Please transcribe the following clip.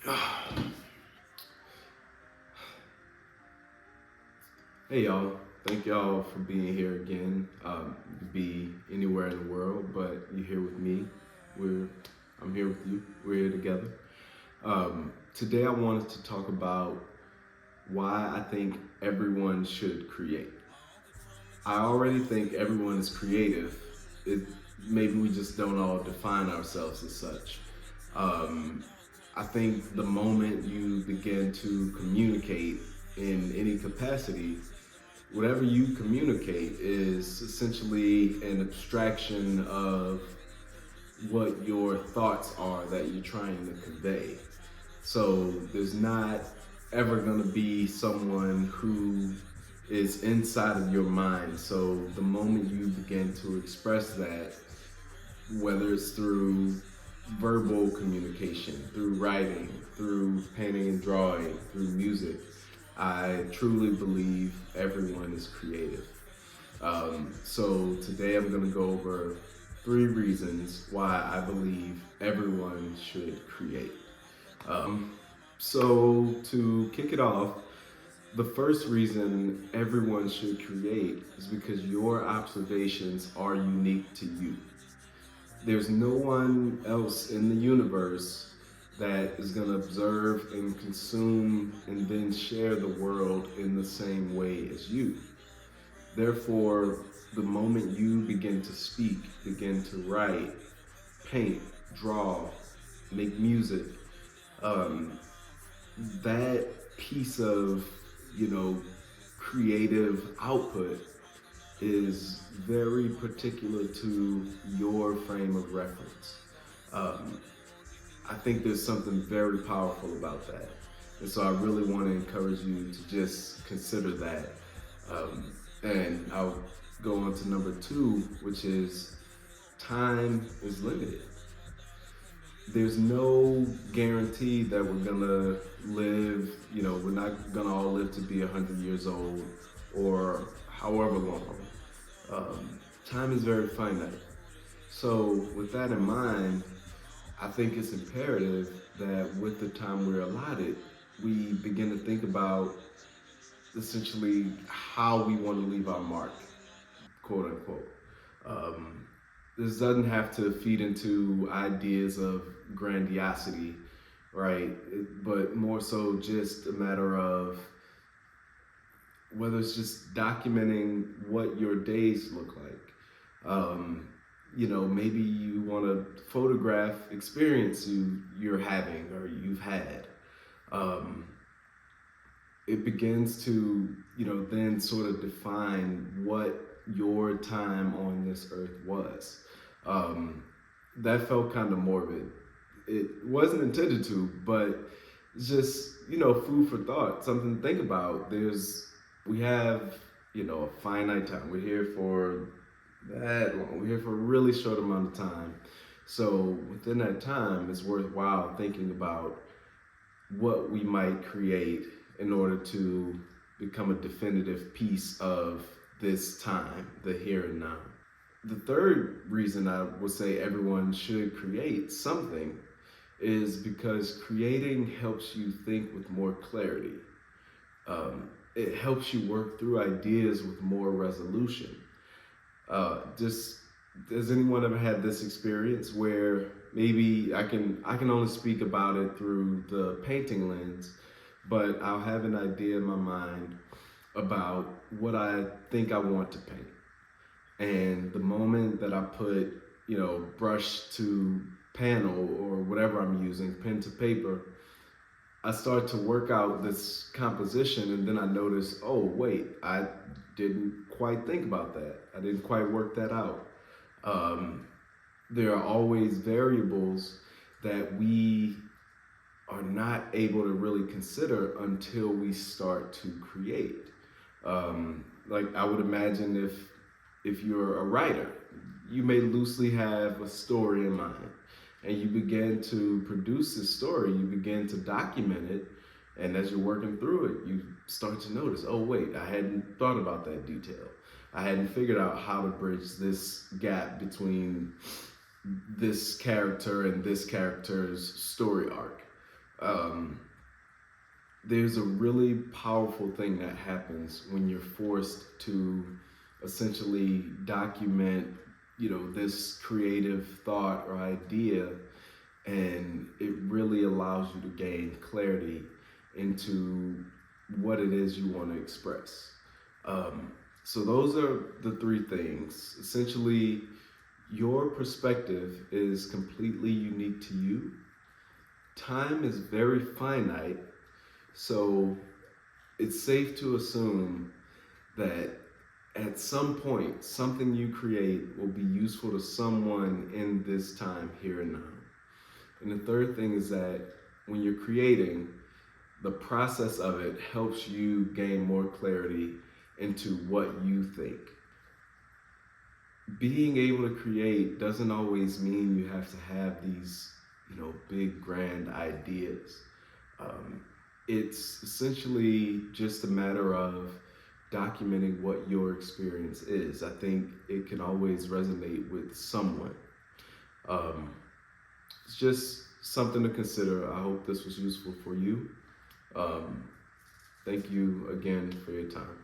Hey y'all, thank y'all for being here again. You could be anywhere in the world, but you're here with me. We're, I'm here with you. We're here together. Today I wanted to talk about why I think everyone should create. I already think everyone is creative. It maybe we just don't all define ourselves as such. Um, I think the moment you begin to communicate in any capacity, whatever you communicate is essentially an abstraction of what your thoughts are that you're trying to convey. So there's not ever going to be someone who is inside of your mind. So the moment you begin to express that, whether it's through verbal communication, through writing, through painting and drawing, through music, I truly believe everyone is creative. So today I'm going to go over 3 reasons why I believe everyone should create. So to kick it off, the first reason everyone should create is because your observations are unique to you. There's no one else in the universe that is going to observe and consume and then share the world in the same way as you. Therefore, the moment you begin to speak, begin to write, paint, draw, make music, um, that piece of, you know, creative output is very particular to your frame of reference. Um, I think there's something very powerful about that. And so I really want to encourage you to just consider that. And I'll go on to number 2, which is time is limited. There's no guarantee that we're gonna live, we're not gonna all live to be 100 years old or however long. Time is very finite. So, with that in mind, I think it's imperative that with the time we're allotted, we begin to think about essentially how we want to leave our mark, quote unquote. Um, this doesn't have to feed into ideas of grandiosity, right? But more so just a matter of whether it's just documenting what your days look like. Maybe you want to photograph experience you're having or you've had. Um, it begins to, then sort of define what your time on this earth was. Um, that felt kind of morbid. It wasn't intended to, but it's just, food for thought, something to think about. We have, a finite time. We're here for that long. We're here for a really short amount of time. So within that time, it's worthwhile thinking about what we might create in order to become a definitive piece of this time, the here and now. The third reason I would say everyone should create something is because creating helps you think with more clarity. It helps you work through ideas with more resolution. Just Has anyone ever had this experience where maybe I can only speak about it through the painting lens, but I'll have an idea in my mind about what I think I want to paint. And the moment that I put, brush to panel or whatever I'm using, pen to paper, I start to work out this composition, and then I notice, oh, wait, I didn't quite think about that. I didn't quite work that out. Um, there are always variables that we are not able to really consider until we start to create. Like I would imagine if you're a writer, you may loosely have a story in mind, and you begin to produce this story, you begin to document it, and as you're working through it, you start to notice, oh wait, I hadn't thought about that detail. I hadn't figured out how to bridge this gap between this character and this character's story arc. Um, there's a really powerful thing that happens when you're forced to essentially document, this creative thought or idea, and it really allows you to gain clarity into what it is you want to express. Um, so those are the three things. Essentially, your perspective is completely unique to you. Time is very finite, so it's safe to assume that at some point, something you create will be useful to someone in this time, here and now. And the third thing is that when you're creating, the process of it helps you gain more clarity into what you think. Being able to create doesn't always mean you have to have these, big grand ideas. Um, it's essentially just a matter of documenting what your experience is. I think it can always resonate with someone. Um, it's just something to consider. I hope this was useful for you. Um, Thank you again for your time.